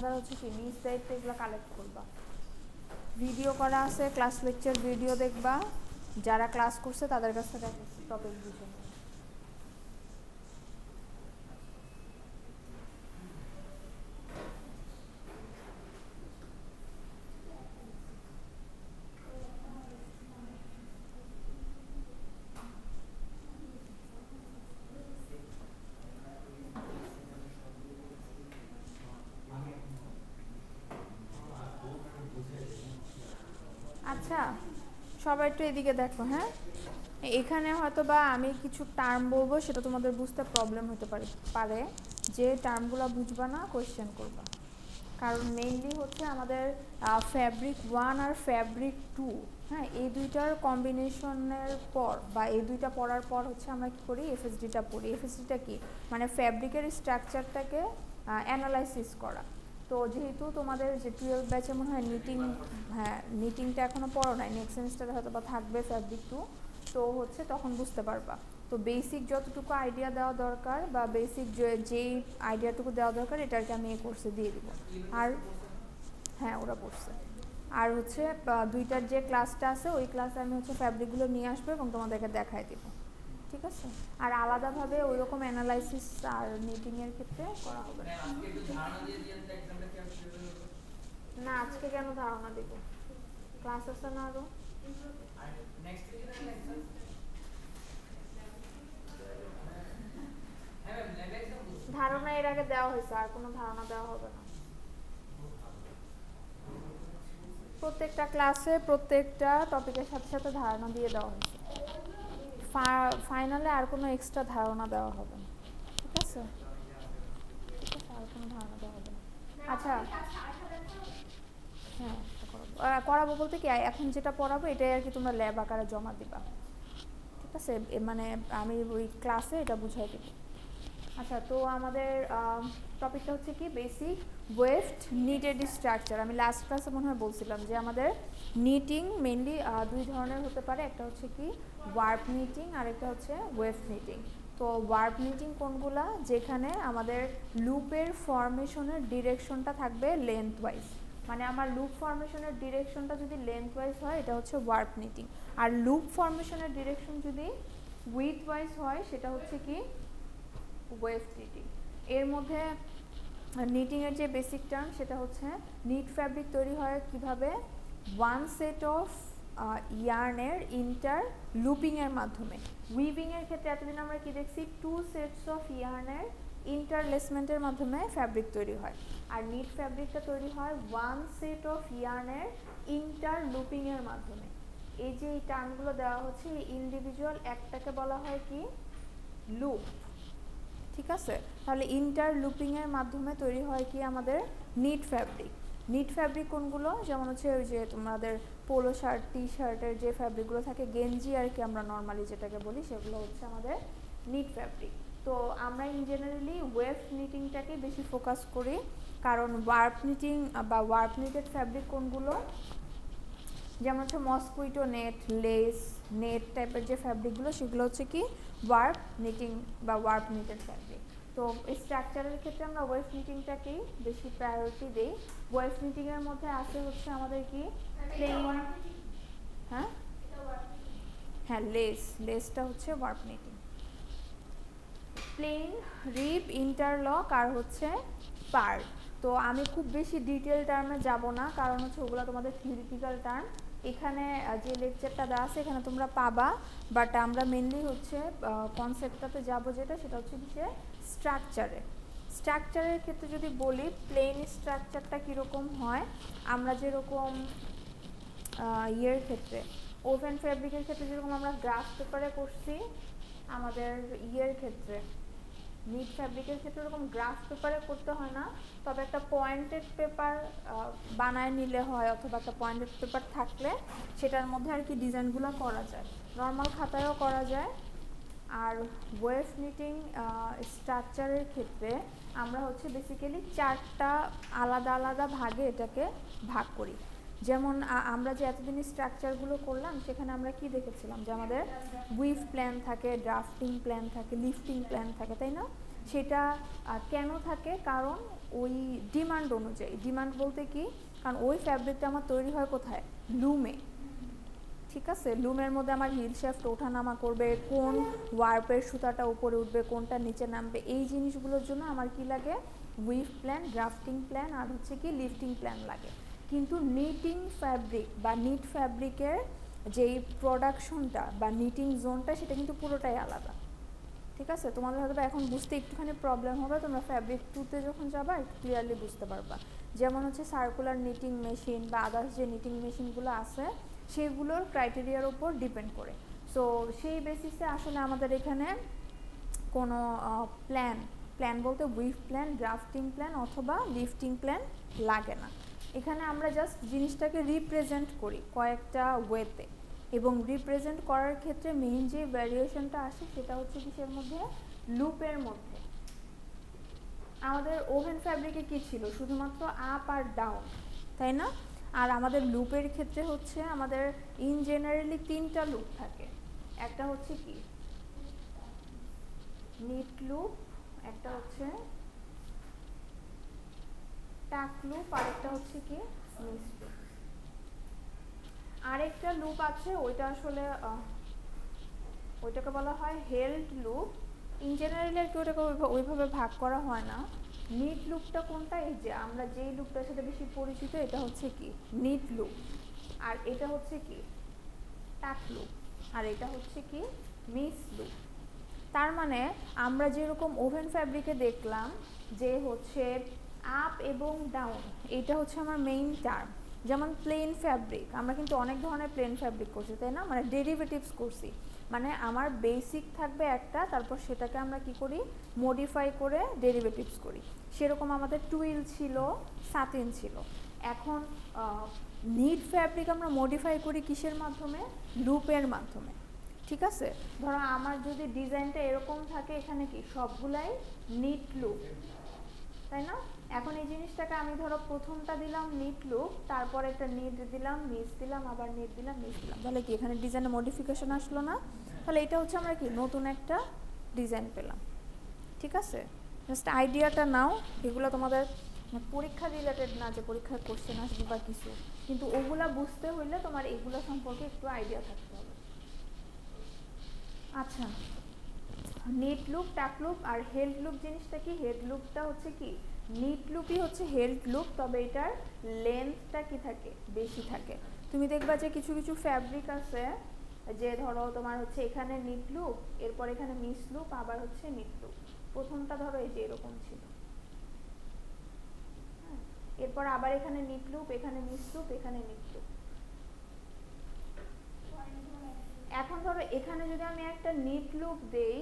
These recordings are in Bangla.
আলাদা হচ্ছে কি নিজ দায়িত্বে এগুলো কালেক্ট করবা। ভিডিও করা আছে, ক্লাস লেকচার ভিডিও দেখবা, যারা ক্লাস করছে তাদের কাছ থেকে টপিক বুঝে নেবে। আচ্ছা সবাই একটু এদিকে দেখো। হ্যাঁ, এখানে হয়তো বা আমি কিছু টার্ম বলবো, সেটা তোমাদের বুঝতে প্রবলেম হতে পারে যে টার্মগুলো বুঝবা না কোয়েশ্চেন করবা। কারণ মেইনলি হচ্ছে আমাদের ফ্যাব্রিক 1 আর ফ্যাব্রিক 2, হ্যাঁ, এই দুইটার কম্বিনেশনের পর বা এই দুইটা পড়ার পর হচ্ছে আমরা কী করি, এফএসডিটা পড়ি। এফএসডিটা কি মানে ফ্যাব্রিকের স্ট্রাকচারটাকে অ্যানালাইসিস করা। তো যেহেতু তোমাদের যে 12 ব্যাচে মনে হয় নিটিং, হ্যাঁ নিটিংটা এখনও পড়ো নাই, নেক্সট সেমিস্টারে হয়তো বা থাকবে ফ্যাব্রিক 2, তো হচ্ছে তখন বুঝতে পারবা। তো বেসিক যতটুকু আইডিয়া দেওয়া দরকার বা বেসিক যেই আইডিয়াটুকু দেওয়া দরকার এটাকে আমি এই কোর্সে দিয়ে দিব। আর হ্যাঁ ওরা পড়ছে। আর হচ্ছে দুইটার যে ক্লাসটা আছে ওই ক্লাসে আমি হচ্ছে ফ্যাব্রিকগুলো নিয়ে আসবো এবং তোমাদেরকে দেখাই দেবো, ঠিক আছে? আর আলাদাভাবে ওই রকম অ্যানালাইসিস আর নিটিংয়ের ক্ষেত্রে করা হবে না। আজকে কেন ধারণা দেব, ক্লাস আছে না আরও। ধারণা এর আগে দেওয়া হয়েছে, আর কোনো ধারণা দেওয়া হবে না। প্রত্যেকটা ক্লাসে প্রত্যেকটা টপিকের সাথে সাথে ধারণা দিয়ে দেওয়া হয়েছে। ফাইনালে আর কোনো এক্সট্রা ধারণা দেওয়া হবে না, ঠিক আছে? ঠিক আছে, আর কোনো ধারণা দেওয়া হবে না। আচ্ছা হ্যাঁ করাবো বলতে কি এখন যেটা পড়াবো এটাই আর কি তোমরা ল্যাব আকারে জমা দিবা, ঠিক আছে? মানে আমি ওই ক্লাসে এটা বুঝাই দেবো। আচ্ছা, তো আমাদের টপিকটা হচ্ছে কি বেসিক ওয়েফট নিটেড স্ট্রাকচার। আমি লাস্ট ক্লাসে মনে হয় বলছিলাম যে আমাদের নিটিং মেনলি দুই ধরনের হতে পারে, একটা হচ্ছে কি ওয়ার্প নিটিং আর একটা হচ্ছে ওয়েফট নিটিং। তো ওয়ার্প নিটিং কোনগুলা, যেখানে আমাদের লুপের ফরমেশনের ডিরেকশনটা থাকবে লেন্থ ওয়াইজ, মানে আমার লুপ ফরমেশনের ডিরেকশনটা যদি লেন্থ ওয়াইজ হয় এটা হচ্ছে ওয়ার্প নিটিং, আর লুপ ফরমেশনের ডিরেকশন যদি উইথ ওয়াইজ হয় সেটা হচ্ছে কি ওয়েভ নিটিং। এর মধ্যে নিটিংয়ের যে বেসিক টার্ম সেটা হচ্ছে নিট ফ্যাব্রিক তৈরি হয় কিভাবে, ওয়ান সেট অফ ইয়ার্নের ইন্টার লুপিংয়ের মাধ্যমে। উইভিংয়ের ক্ষেত্রে এতদিন আমরা কি দেখছি, 2 সেটস অফ ইয়ার্নের ইন্টারলেসমেন্টের মাধ্যমে ফ্যাব্রিক তৈরি হয়। আর নিট ফ্যাব্রিকটা তৈরি হয় ওয়ান সেট অফ ইয়ার্নের ইন্টার লুপিংয়ের মাধ্যমে। এই যে এই টার্মগুলো দেওয়া হচ্ছে এই ইন্ডিভিজুয়াল একটাকে বলা হয় কি লুপ, ঠিক আছে? তাহলে ইন্টার লুপিংয়ের মাধ্যমে তৈরি হয় কি আমাদের নিট ফ্যাব্রিক। নিট ফ্যাব্রিক কোনগুলো, যেমন হচ্ছে ওই যে তোমাদের পোলো শার্ট টি শার্টের যে ফ্যাব্রিকগুলো থাকে, গেঞ্জি আর কি আমরা নর্মালি যেটাকে বলি, সেগুলো হচ্ছে আমাদের নিট ফ্যাব্রিক। তো আমরা ইন জেনারেলি ওয়েভ নিটিংটাকে বেশি ফোকাস করি, কারণ ওয়ার্প নিটিং বা ওয়ার্প নিটেড ফ্যাব্রিক কোনগুলো, যেমন হচ্ছে মসকুইটো নেট, লেস নেট টাইপের যে ফ্যাব্রিকগুলো সেগুলো হচ্ছে কি ওয়ার্প নিটিং বা ওয়ার্প নিটেড ফ্যাব্রিক। তো স্ট্রাকচারের ক্ষেত্রে আমরা ওয়েভ নিটিংটাকেই বেশি প্রায়োরিটি দিই। ওয়েভ নিটিংয়ের মধ্যে আছে হচ্ছে আমাদের কি প্লেন, হ্যাঁ হ্যাঁ লেসটা হচ্ছে ওয়ার্প নিটিং। প্লেন, রিপ, ইন্টারলক আর হচ্ছে পার। তো আমি খুব বেশি ডিটেল টার্মে যাব না, কারণ হচ্ছে ওগুলো তোমাদের থিওরিটিক্যাল টার্ম। এখানে যে লেকচারটা দেওয়া আছে এখানে তোমরা পাবা, বাট আমরা মেনলি হচ্ছে কনসেপ্টটাতে যাব, যেটা সেটা হচ্ছে যে স্ট্রাকচারের ক্ষেত্রে যদি বলি, প্লেন স্ট্রাকচারটা কীরকম হয়, আমরা যেরকম ইয়ের ক্ষেত্রে ওভেন ফ্যাব্রিকের ক্ষেত্রে যেরকম আমরা গ্রাফ পেপারে করছি, আমাদের ইয়ের ক্ষেত্রে নিট ফ্যাব্রিকের ক্ষেত্রে ওরকম গ্রাফ পেপারে করতে হয় না, তবে একটা পয়েন্টেড পেপার বানায় নিলে হয়, অথবা একটা পয়েন্টেড পেপার থাকলে সেটার মধ্যে আর কি ডিজাইনগুলো করা যায়, নর্মাল খাতায়ও করা যায়। আর ওয়েভ নিটিং স্ট্রাকচারের ক্ষেত্রে আমরা হচ্ছে বেসিক্যালি 4টা আলাদা আলাদা ভাগে এটাকে ভাগ করি। যেমন আমরা যে এতদিন স্ট্রাকচারগুলো করলাম সেখানে আমরা কি দেখেছিলাম যে আমাদের উইভ প্ল্যান থাকে, ড্রাফটিং প্ল্যান থাকে, লিফটিং প্ল্যান থাকে, তাই না? সেটা কেন থাকে, কারণ ওই ডিমান্ড অনুযায়ী। ডিমান্ড বলতে কি, কারণ ওই ফ্যাব্রিকটা আমার তৈরি হয় কোথায়, লুমে, ঠিক আছে। লুমের মধ্যে আমার হিল শেফট ওঠানামা করবে, কোন ওয়ার্পের সুতাটা উপরে উঠবে, কোনটা নিচে নামবে, এই জিনিসগুলোর জন্য আমার কি লাগে, উইভ প্ল্যান, গ্রাফটিং প্ল্যান আর হচ্ছে কি লিফটিং প্ল্যান লাগে। কিন্তু নিটিং ফ্যাব্রিক বা নিট ফ্যাব্রিকের যেই প্রোডাকশনটা বা নিটিং জোনটা সেটা কিন্তু পুরোটাই আলাদা, ঠিক আছে। তোমাদের হয়তো এখন বুঝতে একটুখানি প্রবলেম হবে, তোমরা ফ্যাব্রিক 2তে যখন যাবা একটু ক্লিয়ারলি বুঝতে পারবা। যেমন হচ্ছে সার্কুলার নিটিং মেশিন বা আদার্স যে নিটিং মেশিনগুলো আছে সেগুলোর ক্রাইটেরিয়ার উপর ডিপেন্ড করে। সো সেই বেসিসে আসলে আমাদের এখানে কোনো প্ল্যান বলতে উইভ প্ল্যান, গ্রাফটিং প্ল্যান অথবা লিফটিং প্ল্যান লাগে না। এখানে আমরা জাস্ট জিনিসটাকে রিপ্রেজেন্ট করি কয়েকটা ওয়েতে, এবং রিপ্রেজেন্ট করার ক্ষেত্রে মেইন যে ভ্যারিয়েশনটা আসে সেটা হচ্ছে কিসের মধ্যে, লুপের মধ্যে। আমাদের ওভেন ফ্যাব্রিকে কি ছিল, শুধুমাত্র আপ আর ডাউন, তাই না। আর আমাদের লুপের ক্ষেত্রে হচ্ছে আমাদের ইন জেনারেলি 3টা লুপ থাকে। একটা হচ্ছে কি নিট লুপ, একটা হচ্ছে টাক লুপ, আর একটা হচ্ছে কি স্মিথ লুপ। আরেকটা লুপ আছে, ওইটা আসলে ওইটাকে বলা হয় হেল্ড লুপ। ইন জেনারেলি আর কি ওটাকে ওইভাবে ভাগ করা হয় না। নিট লুপটা কোনটা, এই যে আমরা যেই লুপটার সাথে বেশি পরিচিত এটা হচ্ছে কি নিট লুপ, আর এটা হচ্ছে কি টাক লুপ, আর এটা হচ্ছে কি মিস লুপ। তার মানে আমরা যেরকম ওভেন ফ্যাব্রিকে দেখলাম যে হচ্ছে আপ এবং ডাউন, এটা হচ্ছে আমার মেইন টার্ম। যেমন প্লেন ফ্যাব্রিক, আমরা কিন্তু অনেক ধরনের প্লেন ফ্যাব্রিক করছি, তাই না, মানে ডেরিভেটিভস করছি, মানে আমার বেসিক থাকবে একটা, তারপর সেটাকে আমরা কি করি, মডিফাই করে ডেরিভেটিভস করি। সেরকম আমাদের টুইল ছিল, সাতিন ছিল। এখন নিট ফ্যাব্রিক আমরা মডিফাই করি কিসের মাধ্যমে, লুপের মাধ্যমে, ঠিক আছে। ধরো আমার যদি ডিজাইনটা এরকম থাকে, এখানে কি সবগুলাই নিট লুপ, তাই না। এখন এই জিনিসটাকে আমি ধরো প্রথমটা দিলাম নিট লুপ, তারপর একটা নিট দিলাম, মিস দিলাম, আবার নিট দিলাম, মিস দিলাম, তাহলে কি এখানে ডিজাইনে মডিফিকেশন আসলো না। তাহলে এটা হচ্ছে আমরা কি নতুন একটা ডিজাইন পেলাম, ঠিক আছে। জাস্ট আইডিয়াটা নাও, এগুলো তোমাদের পরীক্ষা রিলেটেড না যে পরীক্ষার কোশ্চেন আসবে বা কিছু, কিন্তু ওগুলা বুঝতে হইলে তোমার এগুলো সম্পর্কে একটু আইডিয়া থাকতে হবে। আচ্ছা, নিট লুপ, টাক লুপ আর হেল্ড লুপ জিনিসটা কি, হেড লুপটা হচ্ছে কি নিট লুপই হচ্ছে হেল্ড লুপ, তবে এটার লেন্থটা কি থাকে, বেশি থাকে। তুমি দেখবা যে কিছু কিছু ফ্যাব্রিক আছে যে ধরো তোমার হচ্ছে এখানে নিট লুপ, এরপর এখানে মিস লুপ, আবার হচ্ছে নিট লুপ। প্রথমটা ধরো এই যে এরকম ছিল, এরপর আবার এখানে নিট লুপ, এখানে মিস লুপ, এখানে নিট লুপ। এখন ধরো এখানে যদি আমি একটা নিট লুপ দেই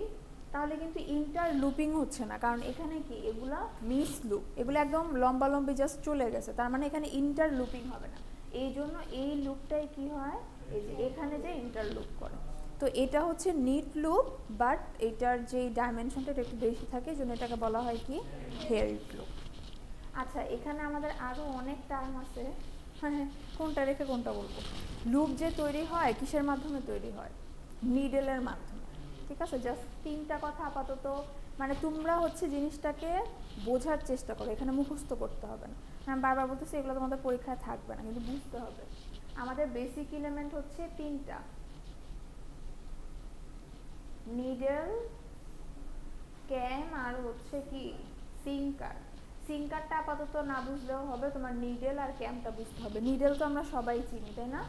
তাহলে কিন্তু ইন্টার লুপিং হচ্ছে না, কারণ এখানে কি এগুলা মিস লুপ, এগুলো একদম লম্বা লম্বি জাস্ট চলে গেছে, তার মানে এখানে ইন্টার লুপিং হবে না। এই জন্য এই লুপটাই কি হয়, এই যে এখানে যে ইন্টার লুপ করে, তো এটা হচ্ছে নিট লুপ, বাট এটার যে ডাইমেনশনটা এটা একটু বেশি থাকে, এই জন্য এটাকে বলা হয় কি হেল্ড লুপ। আচ্ছা, এখানে আমাদের আরও অনেক টার্ম আছে, হ্যাঁ কোনটা রেখে কোনটা বলবো। লুপ যে তৈরি হয় কিসের মাধ্যমে তৈরি হয়, নিডেলের মাধ্যমে, ঠিক আছে। জাস্ট 3টা কথা আপাতত, মানে তোমরা হচ্ছে জিনিসটাকে বোঝার চেষ্টা করো, এখানে মুখস্থ করতে হবে না। আমি বারবার বলতেছি এগুলো তোমাদের পরীক্ষায় থাকবে না, কিন্তু বুঝতে হবে। আমাদের বেসিক এলিমেন্ট হচ্ছে 3টা, নিডেল, ক্যাম আর হচ্ছে কি সিঙ্কার। সিঙ্কারটা আপাতত না বুঝলেও হবে, তোমার নিডেল আর ক্যামটা বুঝতে হবে। নিডেল তো আমরা সবাই চিনি, তাই না,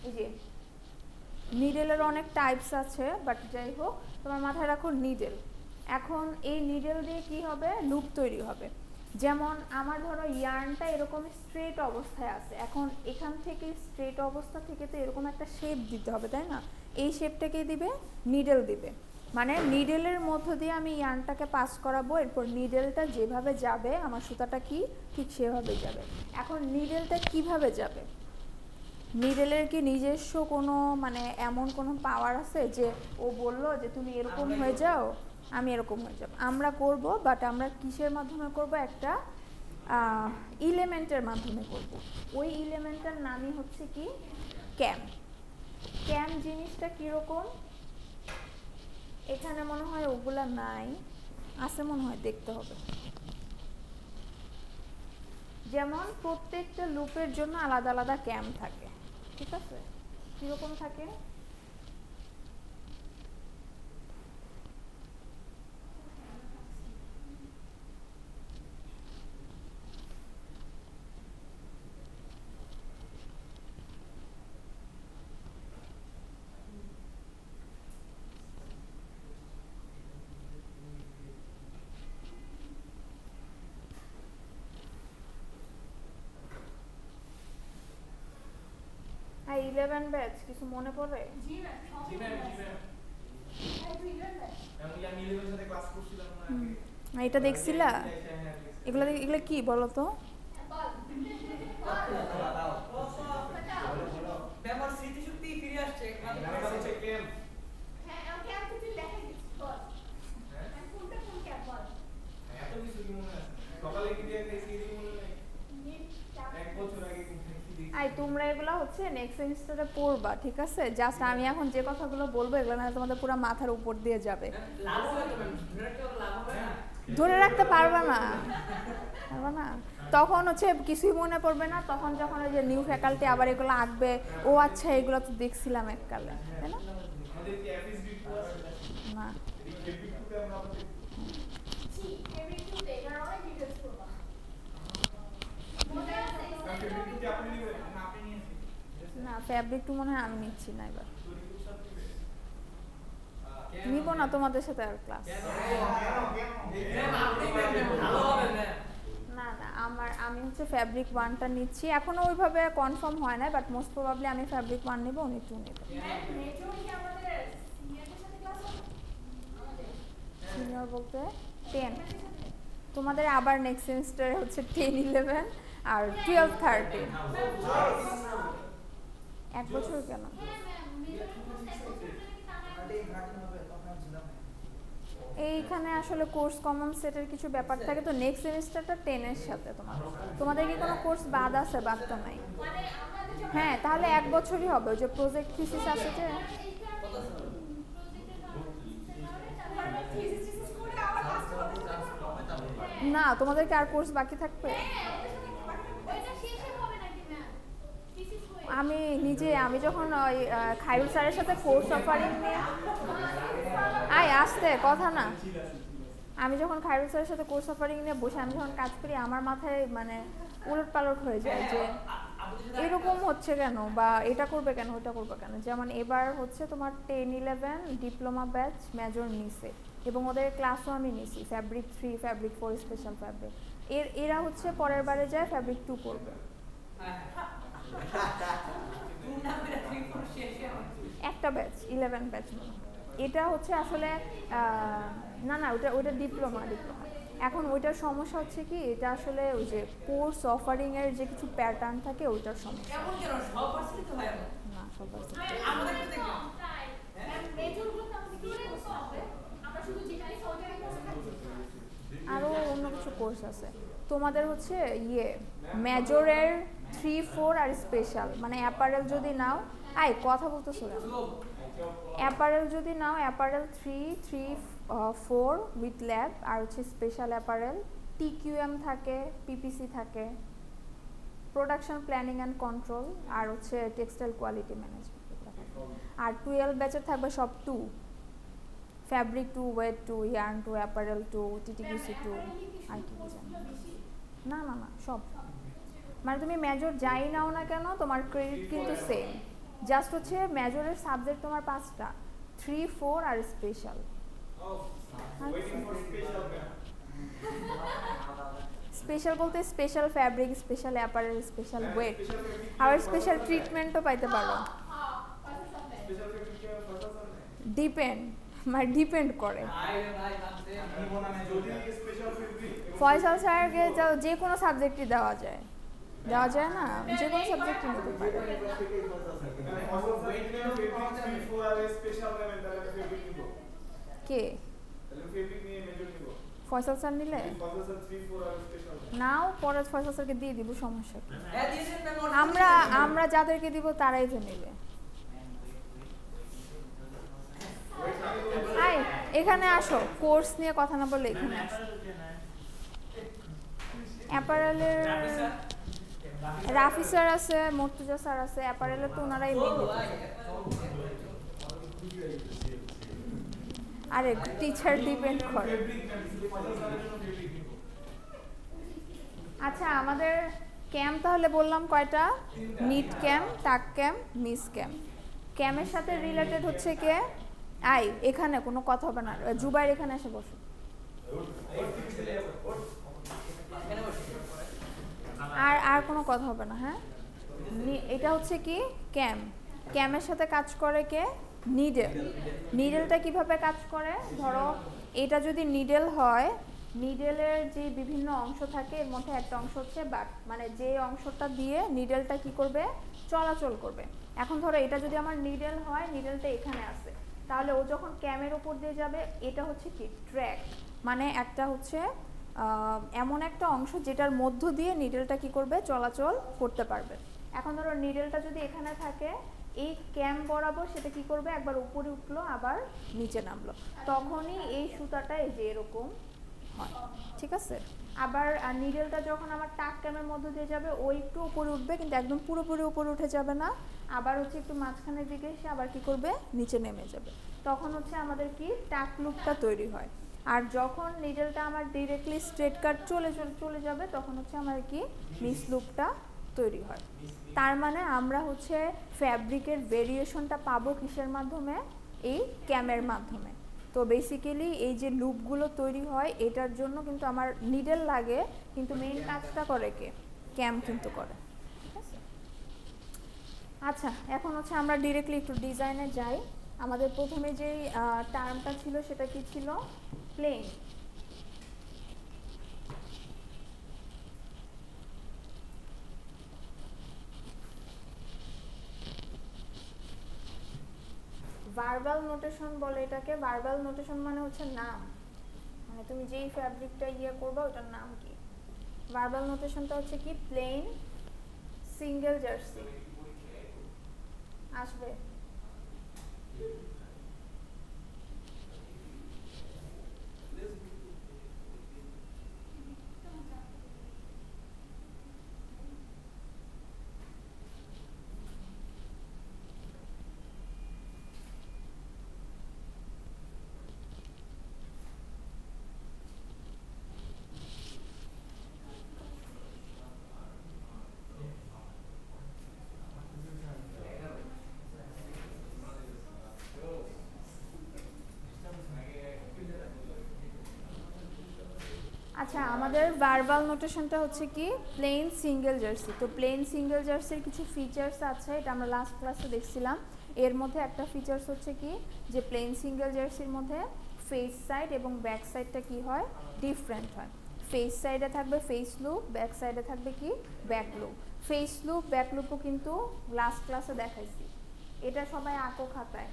এই যে নিডেলের অনেক টাইপস আছে, বাট যাই হোক তোমার মাথায় রাখো নিডেল। এখন এই নিডেল দিয়ে কি হবে, লুপ তৈরি হবে। যেমন আমার ধরো ইয়ার্নটা এরকম স্ট্রেট অবস্থায় আছে, এখন এখান থেকে স্ট্রেট অবস্থা থেকে তো এরকম একটা শেপ দিতে হবে, তাই না। এই শেপটাকে দিবে নিডেল দিবে, মানে নিডেলের মধ্য দিয়ে আমি ইয়ার্নটাকে পাস করাবো, এরপর নিডেলটা যেভাবে যাবে আমার সুতাটা কি ঠিক সেভাবে যাবে। এখন নিডেলটা কিভাবে যাবে, নিডেলের কি নিজস্ব কোনো মানে এমন কোনো পাওয়ার আছে যে ও বললো যে তুমি এরকম হয়ে যাও, আমি এরকম হয়ে যাব, আমরা করব, বাট আমরা কিসের মাধ্যমে করব, একটা ইলেমেন্টের মাধ্যমে করব। ওই ইলেমেন্টের নামই হচ্ছে কি ক্যাম। ক্যাম জিনিসটা কীরকম, এখানে মনে হয় ওগুলা নাই, আছে মনে হয়, দেখতে হবে। যেমন প্রত্যেকটা লুপের জন্য আলাদা আলাদা ক্যাম থাকে, ঠিক আছে? কিরকম থাকে? আর 11 ব্যাচ কিছু মনে পড়ে? জি ম্যাম, জি ম্যাম, জি ম্যাম। আমি 11 সাথে ক্লাস করছিলাম না আগে। এটা দেখছিলা? এগুলা কি বলো তো? ব্যাপার স্মৃতিশক্তি ফিরে আসছে। ব্যাপার হচ্ছে কেম। হ্যাঁ, আমি ক্যাম্প কিছু লেখা দিচ্ছি বল। হ্যাঁ? আমি কোনটা কোন ক্যাম্প বল। এত কিছু কি মনে আছে? সকালে কি দিয়ে খাইছি এদিকে মনে নাই? এক বছর আগে কি খাইছি দেখি। আই তোমরা এগুলা হচ্ছে নেক্সট সেমিস্টারে পড়বা, ঠিক আছে? জাস্ট আমি এখন যে কথাগুলো বলবো এগুলো না তোমাদের পুরো মাথার উপর দিয়ে যাবে। লাভ হবে তো ম্যাম, ধরে রাখতে লাভ হবে না। ধরে রাখতে পারবা না, পারবা না। তখন হচ্ছে কিছুই মনে পড়বে না, তখন যখন ওই যে নিউ ফ্যাকাল্টি আবার এগুলো আঁকবে, ও আচ্ছা এগুলো তো দেখছিলাম এককালে, তাই না? আমাদের কি এফএসবি আছে? না, এই ফেব্রিকতে আমরা আমাদের জি, ফেব্রিকতে এটার অনেক ডিটেইলস করবা। মনে আছে? ফেব্রিকতে আপনি নিবেন না আপনি নিয়েছেন? না ফ্যাব্রিক টু মনে হয় আমি নিচ্ছি না এবার, তৈরি খুব সব দিবে। নিব না তোমাদের সাথে আর ক্লাস। ম্যাম আপনি ভালো হবে ম্যাম। না না, আমি হচ্ছে ফ্যাব্রিক 1টা নিচ্ছি, এখনো ওইভাবে কনফার্ম হয় না, বাট মোস্ট প্রবাবলি আমি ফ্যাব্রিক 1 নিব, উনি 2 নেব। ম্যাম, মেজর কি আমাদের সিনিয়রদের সাথে ক্লাস হবে? আমাদের সিনিয়র বলতে 10, তোমাদের আবার নেক্সট সেমিস্টারে হচ্ছে 10, 11 আর 12, 13। এক বছর কেন? হ্যাঁ ম্যাম, মেজর কোর্স এক বছর ধরে কি টানা এইখানে আসলে কোর্স কমন সেটের কিছু ব্যাপার থাকে, তো নেক্সট সেমিস্টারটা 10 এর সাথে তোমাদের কি কোনো কোর্স বাদ আছে? বাদ তো নাই। মানে আমাদের যখন হ্যাঁ তাহলে এক বছরই হবে, ওই যে প্রজেক্ট থিসিস আছে যে। না তোমাদেরকে আর কোর্স বাকি থাকবে? আমি যখন ওই খায়রুল স্যারের সাথে কোর্স অফারিং নিয়ে আসতে কথা না, আমি যখন খায়রুল স্যারের সাথে কোর্স অফারিং নিয়ে বসে আমি যখন কাজ করি আমার মাথায় মানে উলট পালট হয়ে যায় যে এরকম হচ্ছে কেন, বা এটা করবে কেন ওটা করবে কেন। যেমন এবার হচ্ছে তোমার 10, 11 ডিপ্লোমা ব্যাচ মেজর নিছে এবং ওদের ক্লাসও আমি নিছি, ফ্যাব্রিক 3, ফ্যাব্রিক 4, স্পেশাল ফ্যাব্রিক। এরা হচ্ছে পরের বারে যায় ফ্যাব্রিক 2 করবে। একটা ব্যাচ 11 ব্যাচ মনে হয়। এটা হচ্ছে আসলে না না ওটা ডিপ্লোমা। এখন ওইটার সমস্যা হচ্ছে কি, এটা আসলে ওই যে কোর্স অফারিং এর যে কিছু প্যাটার্ন থাকে ওইটার সমস্যা। কেমন কেন সব ভার্সিটি তো হয় না সব ভার্সিটি আমাদের তো দেখলাম আরো অন্য কিছু কোর্স আছে তোমাদের হচ্ছে মেজরের 3, 4 আর স্পেশাল, মানে অ্যাপারেল যদি নাও কথা বলতেছো না, অ্যাপারেল যদি নাও অ্যাপারেল 3, 4 উইথ ল্যাব, আর হচ্ছে স্পেশাল অ্যাপারেল TQM থাকে, PPC থাকে, প্রোডাকশন প্ল্যানিং অ্যান্ড কন্ট্রোল, আর হচ্ছে টেক্সটাইল কোয়ালিটি ম্যানেজমেন্ট। আর 12 ব্যাচের থাকবে সব 2, fabric 2, wet 2, yarn 2, apparel 2, TTQC 2 আর কি জানি না না না সব। মানে তুমি মেজর যাই নাও না কেন তোমার ক্রেডিট কিন্তু সেম, জাস্ট হচ্ছে মেজরের সাবজেক্ট তোমার 5টা, 3, 4 আর স্পেশাল। স্পেশাল বলতে special fabric, special apparel, special wet, আবার স্পেশাল ট্রিটমেন্টও পাইতে পারো। ডিপেন্ড করে। ফয়সাল স্যারকে যে কোনো সাবজেক্টই দেওয়া যায় না, যে কোনো সাবজেক্টই নিতে পারে। কে ফয়সাল স্যার নিলে নাও, পরে ফয়সাল স্যারকে দিয়ে দিব, সমস্যা কি? আমরা যাদেরকে দিব তারাই তো নেবে। এখানে আসো, কোর্স নিয়ে কথা না বলে এখানে আসো। অ্যাপারেলের রাফি স্যার আছে, মর্তুজা স্যার আছে, অ্যাপারেলের তো ওনারাই মেন। আরে টিচার ডিপেন্ড করে। আচ্ছা আমাদের ক্যাম্প তাহলে বললাম কয়টা? নিট ক্যাম্প, টাক ক্যাম্প, মিস ক্যাম্প। ক্যাম্পের সাথে রিলেটেড হচ্ছে কে? আই এখানে কোনো কথা হবে না, জুবাইর এখানে এসে বসো। আর কোনো কথা হবে না, হ্যাঁ। এটা হচ্ছে কি ক্যাম্প। ক্যাম্পের সাথে কাজ করে কে? নিডেল। নিডেলটা কিভাবে কাজ করে? ধরো এটা যদি নিডেল হয়, নিডেলের যে বিভিন্ন অংশ থাকে এর মধ্যে একটা অংশ হচ্ছে বাট, মানে যে অংশটা দিয়ে নিডেলটা কি করবে? চলাচল করবে। এখন ধরো এটা যদি আমার নিডেল হয়, নিডেলটা এখানে আছে, তাহলে ও যখন ক্যামের উপর দিয়ে যাবে, এটা হচ্ছে কি ট্র্যাক, মানে একটা হচ্ছে এমন একটা অংশ যেটার মধ্য দিয়ে নিডেলটা কি করবে? চলাচল করতে পারবে। এখন ধরো নিডেলটা যদি এখানে থাকে, এই ক্যাম বরাবর সেটা কি করবে? একবার উপরে উঠলো আবার নিচে নামলো, তখনই এই সুতাটা এই যে এরকম হয়, ঠিক আছে। আবার নিডেলটা যখন আমার টাক ক্যামের মধ্য দিয়ে যাবে, ও একটু উপরে উঠবে, কিন্তু একদম পুরোপুরি উপরে উঠে যাবে না, আবার হচ্ছে একটু মাঝখানের দিকে এসে আবার কি করবে? নিচে নেমে যাবে। তখন হচ্ছে আমাদের কি টাক লুপটা তৈরি হয়। আর যখন নিডেলটা আমার ডিরেক্টলি স্ট্রেট কাট চলে যাবে, তখন হচ্ছে আমার কি মিস লুপটা তৈরি হয়। তার মানে আমরা হচ্ছে ফ্যাব্রিকের ভেরিয়েশনটা পাবো কিসের মাধ্যমে? এই ক্যামের মাধ্যমে। তো বেসিক্যালি এই যে লুপগুলো তৈরি হয়, এটার জন্য কিন্তু আমার নিডেল লাগে, কিন্তু মেইন কাজটা করে কে? ক্যাম কিন্তু করে, ঠিক আছে। আচ্ছা এখন হচ্ছে আমরা ডিরেক্টলি একটু ডিজাইনে যাই। আমাদের প্রথমে যেই টার্মটা ছিল সেটা কি ছিল? প্লেন। ভার্বাল নোটেশন বলে এটাকে। ভার্বাল নোটেশন মানে হচ্ছে নাম, মানে তুমি যেই ফ্যাব্রিকটা করবে ওটার নাম কি। ভার্বাল নোটেশনটা হচ্ছে কি? প্লেন সিঙ্গেল জার্সি আসবে। আচ্ছা আমাদের ভার্বাল নোটেশনটা হচ্ছে কি? Plain single jersey. তো প্লেন সিঙ্গেল জার্সির কিছু ফিচার্স আছে, এটা আমরা লাস্ট ক্লাসে দেখছিলাম। এর মধ্যে একটা ফিচার্স হচ্ছে কি, যে প্লেন সিঙ্গেল জার্সির মধ্যে ফেস সাইড এবং ব্যাক সাইডটা কি হয়? ডিফারেন্ট হয়। ফেস সাইডে থাকবে ফেস লুপ, ব্যাক সাইডে থাকবে কি? Back loop. Face loop back লুপও কিন্তু লাস্ট ক্লাসে দেখাইছি। এটা সবাই আঁকো খাতায়।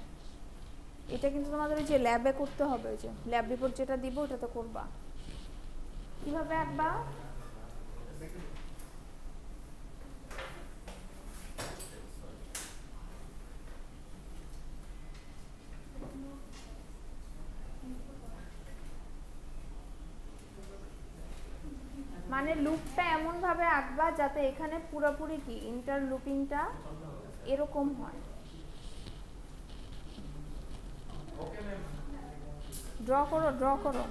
এটা কিন্তু তোমাদের যে ল্যাবে করতে হবে, যে ল্যাব রিপোর্ট যেটা দিব ওটা তো করবা। কিভাবে আঁকবা? মানে লুপটা এমন ভাবে আঁকবা যাতে এখানে পুরোপুরি কি ইন্টারলুপিংটা এরকম হয়। ড্র করো, ড্র করো।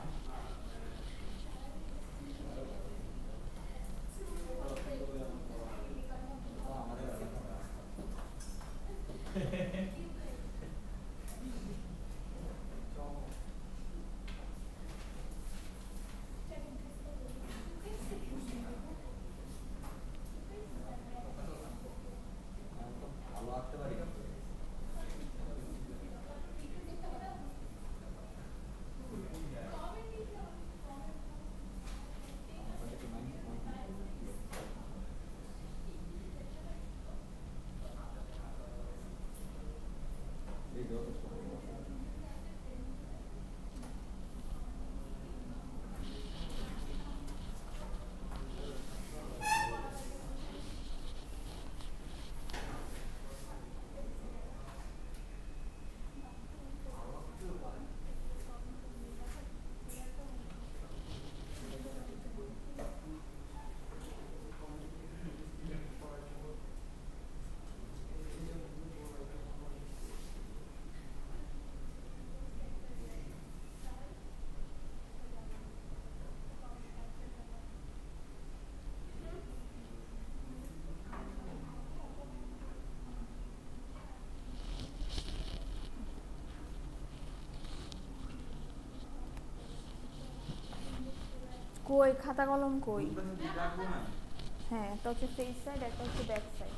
কই খাতা কলম কই? দুটো দিকে রাখবো না। হ্যাঁ, একটা হচ্ছে ফেস সাইড, একটা হচ্ছে ব্যাক সাইড।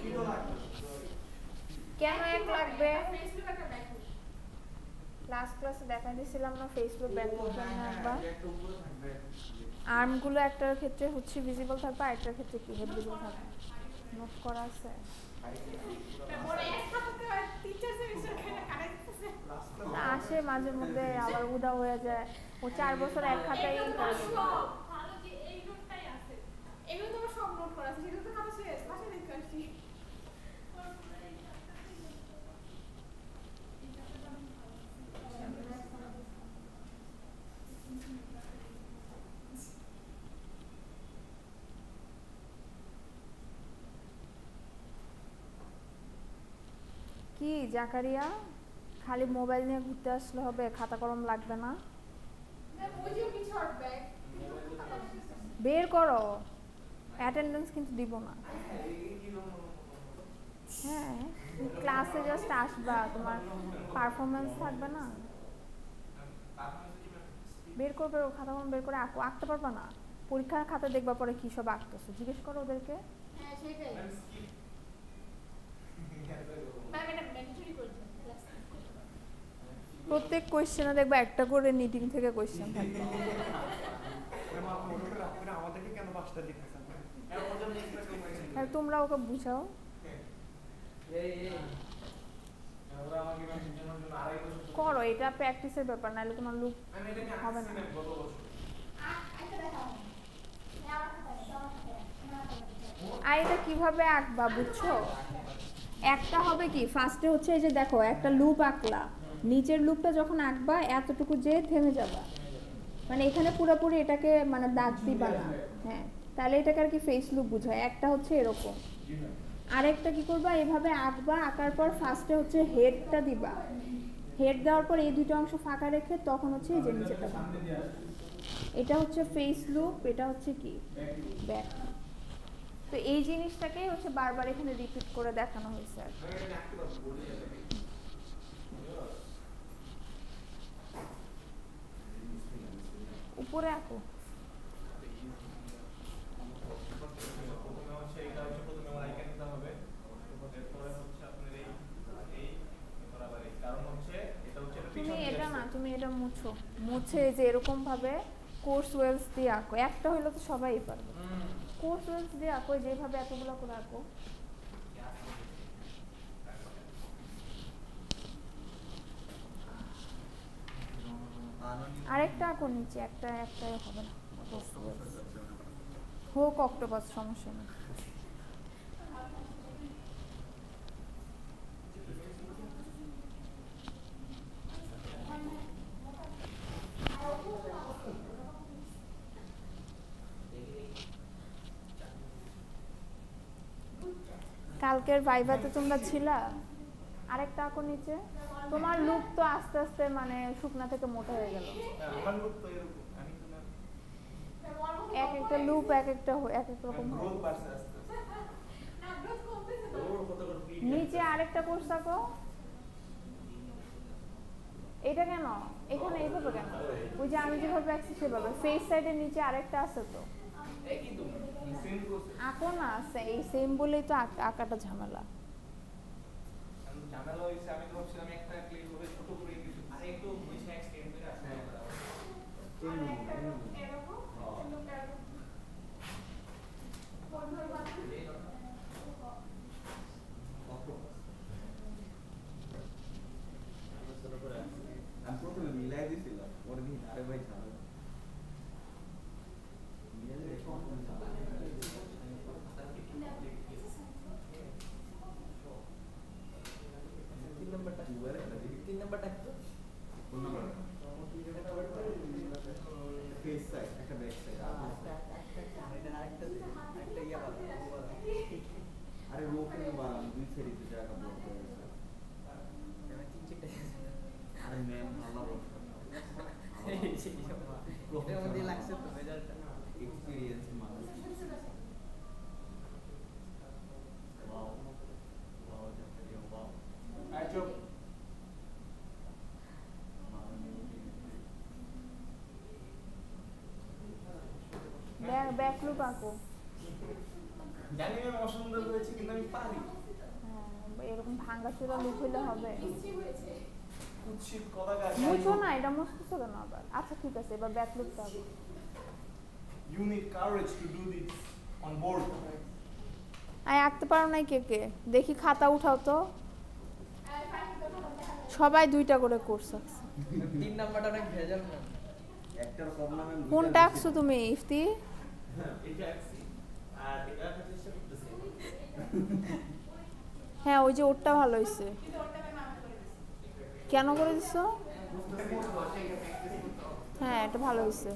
কি তো লাগবে? কেন এক লাগবে? ফেসবুক একটা দেখো। লাস্ট ক্লাসে দেখা দিয়েছিলাম না ফেসবুক ব্যাক করতে না একবার। একটা উপরে থাকবে। আর্মগুলো একটার ক্ষেত্রে হচ্ছে ভিজিবল থাকবে, আরেকটার ক্ষেত্রে কি হেড ভিজিবল থাকবে। নোট করা আছে? ওরা এক হাতে টিচার সেমিস্টার খানা কাটাই দিতেছে। তা আসে মাঝে মধ্যে আবার উদা হয়ে যায়। ও 4 বছর এক খাতাই করে দিল। ভালো যে এই নোটটাই আছে। এগুলো তো আমার সব নোট করা আছে, সেগুলো তো খাতা শেষ, পাশে দেখতে আসছি। কি জাকারিয়া খালি মোবাইল নিয়ে ঘুরতে আসলে হবে, খাতা কলম লাগবে না? ওই যে কি শর্ট ব্যাগ বের করো, অ্যাটেন্ডেন্স কিন্তু দিব না। হ্যাঁ, ক্লাসে জাস্ট আসবা, তোমার পারফরমেন্স থাকবে না। বের করবে, খাতা কলম বের করে আঁকতে পারবা না? পরীক্ষার খাতা দেখবা পরে কি সব আঁকতেছো, জিজ্ঞেস করো ওদেরকে। হ্যাঁ সেটাই ম্যাম এটা ম্যান্ডেটরি করে দিন প্রত্যেক কোয়েশ্চেনে দেখবা একটা করে নিটিং থেকে কোয়েশ্চেন থাকবে। আমাদেরকে কেন 5টা দিতেছেন? আর তোমরা ওকে বুঝাও। ওরা আমাকে জন্য আড়াই বছর করো, এটা প্র্যাকটিসের ব্যাপার, নাহলে তোমার লুক আমি এটা নিয়ে হবে আসছি না। গত বছর। আচ্ছা দেখাও হ্যাঁ আমার খাতা আর এটা কিভাবে আঁকবা বুঝছো? একটা হবে কি, ফার্স্টে হচ্ছে এই যে দেখো একটা লুপ আঁকলা, নিচের লুপটা যখন আঁকবা এতটুকু যে থেমে যাবা, মানে এখানে পুরোপুরি এটাকে মানে দাগ দিবা না। হ্যাঁ, তাহলে এটাকে আর কি ফেস লুপ বুঝায়। একটা হচ্ছে এরকম, আরেকটা কি করবা, এভাবে আঁকবা, আঁকার পর ফার্স্টে হচ্ছে হেডটা দিবা, হেড দেওয়ার পর এই দুটো অংশ ফাঁকা রেখে তখন হচ্ছে এই যে নিচেটা বানাবা। এটা হচ্ছে ফেস লুপ, এটা হচ্ছে কি ব্যাক। তো এই জিনিসটাকে হচ্ছে বারবার এখানে রিপিট করে দেখানো হয়েছে আর কি। উপরে আঁকো। প্রথমে হচ্ছে এটা হচ্ছে প্রথমে আমার আইকন দিতে হবে, এরপরে হচ্ছে আপনার এই বরাবর এই, কারণ হচ্ছে এটা হচ্ছে তুমি এটা না, তুমি এটা মুছে যে এরকম ভাবে কোর্স ওয়েলস দিয়ে আঁকো। একটা হইলো তো সবাই পারবে। কোর্স ওয়েলস দিয়ে আঁকো, যেভাবে এতগুলো করে আঁকো। আরেকটা আঁকো নিচে, একটাই হবে না। হোক অক্টোপাস, সমস্যা নেই। কালকের ভাইভাতে তোমরা ছিলা? আরেকটা আঁকো নিচে। তোমার লুক তো আস্তে আস্তে মানে শুকনা থেকে মোটা হয়ে গেল। আমার লুক তো এরকম, আমি তো না এক একটা লুপ এক এক রকম হয়। গ্রোথ বাড়ছে আস্তে আস্তে। না গ্রোথ কমতেছে তো ওর কত করে ফিট নিচে আরেকটা কোর্স আঁকো। এটা কেন এখানে এইভাবে কেন? ওই যে আমি যেভাবে আঁকছি সেভাবে। ফেস সাইডের নিচে আরেকটা আছে তো, একই তো সেম প্রসেস। আঁকো না। এই সেম বলেই তো আঁকাটা ঝামেলা। আমি ঝামেলা হইছে, আমি তো ভাবছিলাম একটা ক্লিক হবে ছোট করে কিছু, আরে একটু বুঝে এক্সটেন্ড করে আসতে হবে। এরকম লোক এরকম বন্ধুর বান্ধব আমি প্রথমে মিলাই দিছিলাম, পরে দিন আরে ভাই ঝামেলা মিলাই তিন নাম্বারটা একটু কোন নাম্বার ফেস সাইড একটা ব্যাক সাইড আরে রো কিন্তু বানান দুই সাইডে তো জায়গা ব্লক করে গেছে। আরে ম্যাম ভালো এক্সপিরিয়েন্স মানুষ আর ব্যাক লুপ আঁকো। জানি আমি অসুন্দর হয়েছে কিন্তু আমি পারি। হ্যাঁ এরকম ভাঙাচোরা লুপ হইলে হবে। কুৎসিত কলাগার। মুছো না, এটা মুছতেছো কেন আবার? আচ্ছা ঠিক আছে, এবার ব্যাক লুপটা আঁকো। You need courage to do this on board. আঁকতে পারো নাই কে কে? দেখি খাতা উঠাও তো। সবাই 2টা করে কোর্স আছে। 3 নাম্বারটা অনেক ভেজাল না। একটার প্রবলেম আমি কোনটা আঁকছো তুমি ইফতি? এটা আঁকছি আর এটা আঁকার চেষ্টা করতেছি। হ্যাঁ ওই যে ওরটা ভালো হয়েছে। কেন করে দিছো? হ্যাঁ এটা ভালো হয়েছে।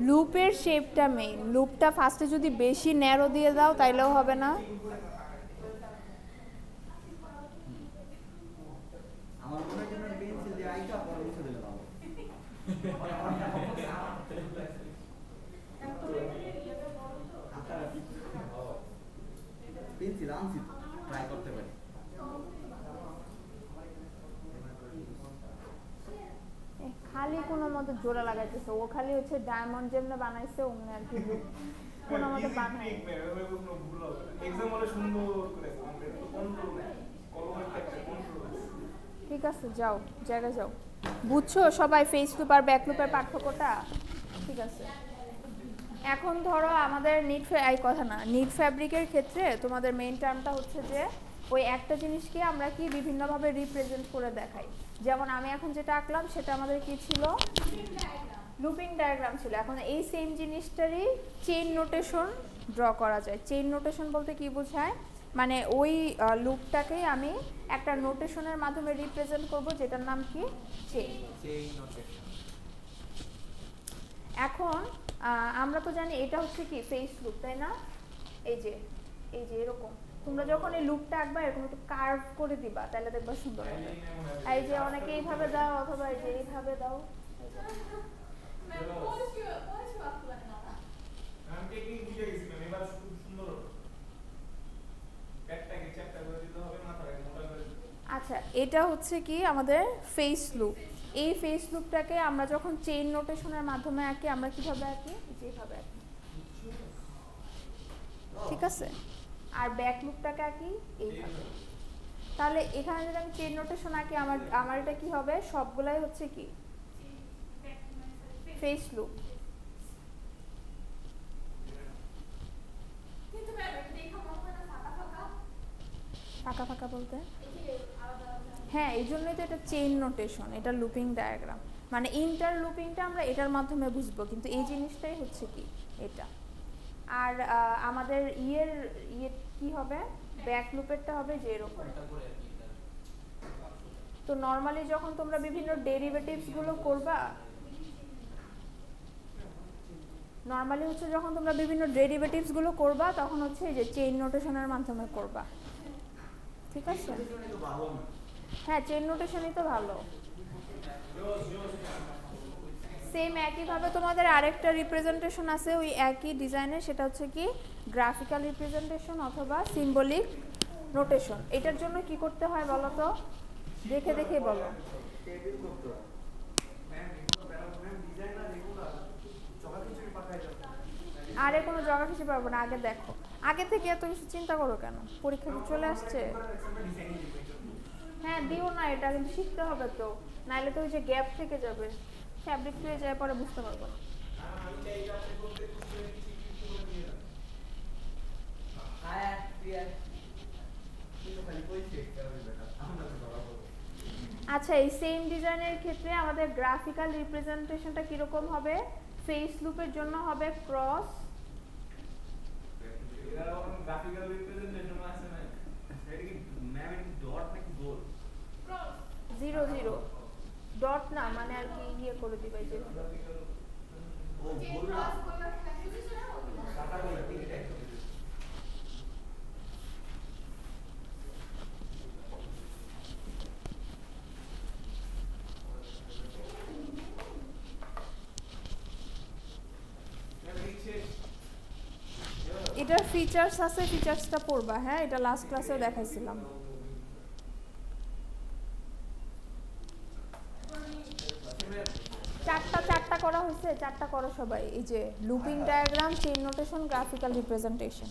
লুপের শেপটা মেইন। লুপটা ফার্স্টে যদি বেশি ন্যারো দিয়ে দাও তাইলেও হবে না। আমার মনে হয় যেন পেন্সিল দিয়ে আইটা পরে মুছে দিলে ভালো। পেন্সিল আনছি তো, ট্রাই করতে পারি। খালি কোনো মতো জোড়া লাগাইতেছে, ও খালি হচ্ছে ডায়মন্ড যেমন বানাইছে ওমনে আর কি কোনো মতো বানায়। এক্সাম হলে সুন্দর করে কন্ট্রোল নেয়, কলমের একটা কন্ট্রোল আছে। ঠিক আছে যাও, জায়গা যাও। বুঝছো সবাই ফেস লুপ আর ব্যাক লুপের পার্থক্যটা? ঠিক আছে। এখন ধরো আমাদের নিট ফ্যাব্রিকের ক্ষেত্রে তোমাদের মেইন টার্মটা হচ্ছে যে ওই একটা জিনিসকে আমরা কি বিভিন্নভাবে রিপ্রেজেন্ট করে দেখাই। যেমন আমি এখন যেটা আঁকলাম সেটা আমাদের কি ছিল? লুপিং ডায়াগ্রাম ছিল। এখন এই সেম জিনিসটারই চেইন নোটেশন ড্র করা যায়। চেইন নোটেশন বলতে কি বোঝায়? মানে ওই লুপটাকেই আমি একটা নোটেশনের মাধ্যমে রিপ্রেজেন্ট করব, যেটার নাম কি? Chain notation. এখন আমরা তো জানি এটা হচ্ছে কি ফেস লুপ, তাই না? এই যে এরকম তোমরা যখন এই লুপটা আঁকবা এরকম একটু কার্ভ করে দিবা, তাহলে দেখবা সুন্দর হবে। এই যে অনেকে এইভাবে দাও অথবা এই যে এইভাবে দাও। আমি টেকনিক বুঝে গেছি ম্যাম, এবার খুব সুন্দর হবে। প্যাকটাকে চ্যাপটা করে দিতে হবে, মাথাটাকে মোটা করে দিতে হবে। আচ্ছা এটা হচ্ছে কি আমাদের ফেস লুপ। এই ফেস লুপটাকে আমরা যখন চেইন নোটেশনের মাধ্যমে আঁকি আমরা কিভাবে আঁকি? যেভাবে আঁকি, ঠিক আছে? আর ব্যাক লুপটাকে আঁকি এইভাবে। তাহলে এখানে যদি আমি চেইন নোটেশন আঁকি আমার এটা কি হবে? সবগুলাই হচ্ছে কি ফেস লুপ। ফাঁকা ফাঁকা বলতে হ্যাঁ এই জন্যই তো এটা চেইন নোটেশন, এটা লুপিং ডায়াগ্রাম। মানে ইন্টার লুপিংটা আমরা এটার মাধ্যমে বুঝবো, কিন্তু এই জিনিসটাই হচ্ছে কি এটা। আর আমাদের ইয়ে কি হবে? ব্যাক লুপেরটা হবে যে এরকম। তো নর্মালি যখন তোমরা বিভিন্ন ডেরিভেটিভস গুলো করবা, তখন হচ্ছে এই যে চেইন নোটেশনের মাধ্যমে করবা, ঠিক আছে? হ্যাঁ চেইন নোটেশনই তো ভালো। সেম একইভাবে তোমাদের আরেকটা রিপ্রেজেন্টেশন আছে ওই একই ডিজাইনের, সেটা হচ্ছে কি গ্রাফিক্যাল রিপ্রেজেন্টেশন অথবা সিম্বলিক নোটেশন। এটার জন্য কি করতে হয় বলো তো? দেখে দেখে বলো। আরে কোনো জগা কিছু পারবো না, আগে দেখো। আগে থেকে এত কিছু চিন্তা করো কেন? পরীক্ষা কি চলে আসছে? হ্যাঁ দিও না, এটা কিন্তু শিখতে হবে তো, নাইলে তো ওই যে গ্যাপ থেকে যাবে, ফ্যাব্রিক হয়ে যায় পরে বুঝতে পারবো না। আচ্ছা এই সেম ডিজাইনের ক্ষেত্রে আমাদের গ্রাফিক্যাল রিপ্রেজেন্টেশনটা কিরকম হবে? ফেস লুপের জন্য হবে ক্রস। গ্রাফিক্যাল রিপ্রেজেন্টেশন আছে না, এটা কি ম্যাম এর ডট নাকি গোল? ক্রস 0 0 ডট না, মানে আর কি ইয়ে করে দিবে যে ও গোল না, কাটা গোল ঠিক আছে। এটার ফিচার্স আছে, ফিচার্সটা পড়বা। হ্যাঁ এটা লাস্ট ক্লাসেও দেখাইছিলাম। চারটা করা হয়েছে, 4টা করো সবাই। এই যে looping diagram, chain notation, graphical representation.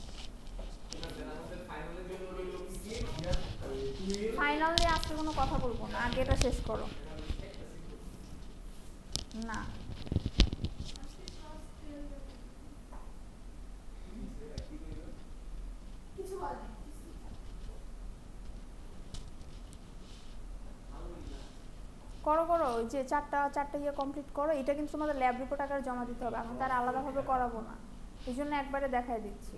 Final নিয়ে আজকে কোনো কথা বলবো না, আগে এটা শেষ করো। না কিছু বলে করো করো, ওই যে চারটা ইয়ে কমপ্লিট করো। এটা কিন্তু তোমাদের ল্যাব রিপোর্ট আকারে জমা দিতে হবে, আমি তার আলাদাভাবে করাবো না, এই জন্য একবারে দেখাই দিচ্ছি।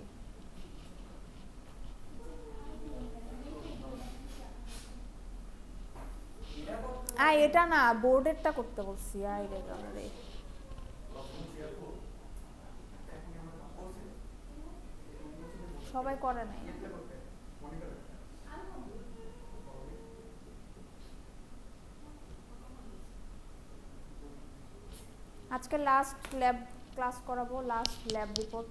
এটা না, বোর্ডেরটা করতে বলছি। রে সবাই করে নাই। আজকে লাস্ট ল্যাব ক্লাস করাবো, লাস্ট ল্যাব রিপোর্ট।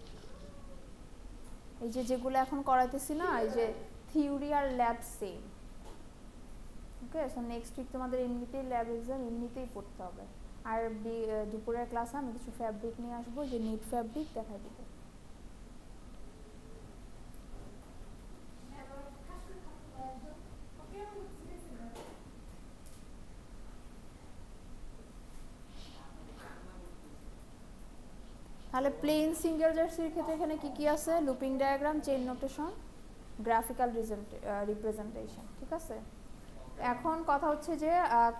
এই যে যেগুলো এখন করাইতেছি না, এই যে থিওরি আর ল্যাব সেম। ওকে, সো নেক্সট উইক তোমাদের এমনিতেই ল্যাব এক্সাম, এমনিতেই পড়তে হবে। আর দুপুরের ক্লাসে আমি কিছু ফ্যাব্রিক নিয়ে আসবো, যে নিট ফ্যাব্রিক দেখাই দিব। তাহলে প্লেন সিঙ্গেল জার্সির ক্ষেত্রে এখানে কি কি আছে? Looping diagram, chain notation, graphical representation, ঠিক আছে। এখন কথা হচ্ছে যে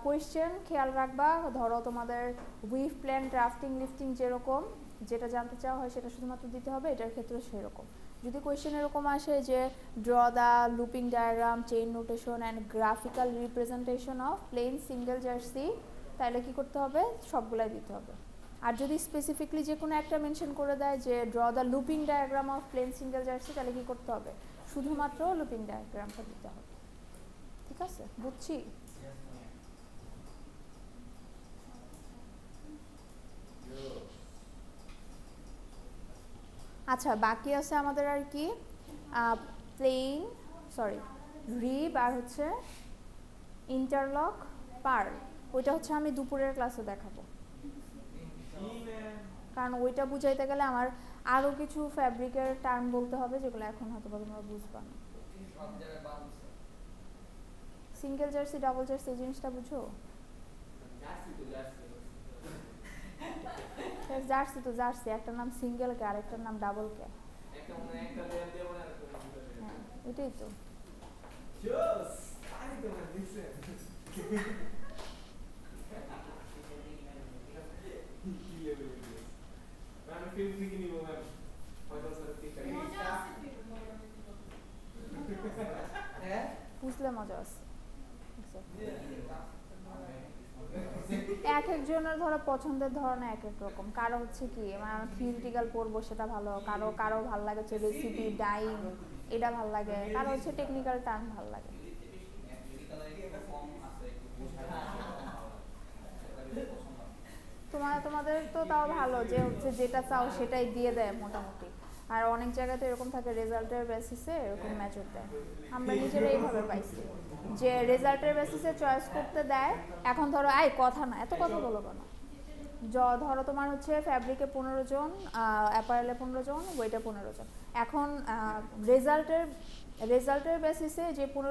কোয়েশ্চেন খেয়াল রাখবা, ধরো তোমাদের উইভ প্ল্যান, ড্রাফটিং, লিফটিং যেরকম যেটা জানতে চাওয়া হয় সেটা শুধুমাত্র দিতে হবে, এটার ক্ষেত্রে সেরকম। যদি কোয়েশ্চেন এরকম আসে যে draw the looping diagram, chain notation and graphical representation of plain single jersey, তাহলে কি করতে হবে? সবগুলাই দিতে হবে। আর যদি স্পেসিফিকলি যে কোনো একটা মেনশন করে দেয় যে draw the looping diagram of plain single jersey, তাহলে কি করতে হবে? শুধুমাত্র লুপিং ডায়াগ্রামটা দিতে হবে, ঠিক আছে? বুঝছি। আচ্ছা, বাকি আছে আমাদের আর কি প্লেন, রিব আর হচ্ছে ইন্টারলক পার্ল। ওইটা হচ্ছে আমি দুপুরের ক্লাসে দেখাবো, কারণ ওইটা বুঝাইতে গেলে আমার আরও কিছু ফ্যাব্রিকের টার্ম বলতে হবে, যেগুলো এখন হয়তো তোমরা বুঝবা না। সিঙ্গেল জার্সি, ডাবল জার্সি, এই জিনিসটা বুঝো? জার্সি তো জার্সি, একটা নাম সিঙ্গেল কে, আরেকটার নাম ডাবল কে। হ্যাঁ, এটাই তো। বুঝলে মজা আছে। এক একজনের ধরো পছন্দের ধরনের এক এক রকম, কারো হচ্ছে কি মানে থিওরিটিক্যাল পড়বো সেটা ভালো, কারো ভালো লাগে হচ্ছে রেসিপি, ডাইং, এটা ভালো লাগে, কারো হচ্ছে টেকনিক্যাল টার্ম ভালো লাগে। তোমাদের তো তাও ভালো যে হচ্ছে যেটা চাও সেটাই দিয়ে দেয় মোটামুটি। আর অনেক জায়গাতে এরকম থাকে রেজাল্টের বেসিসে এরকম মেজর দেয়। আমরা নিজেরা এইভাবে পাইছি যে রেজাল্টের বেসিসে চয়েস করতে দেয়। এখন ধরো কথা না, এত কথা বলো কেন? ধরো তোমার হচ্ছে ফ্যাব্রিকে 15 জন, অ্যাপারেলে 15 জন, ওয়েটে 15 জন। এখন রেজাল্টের বেসিসে যে 15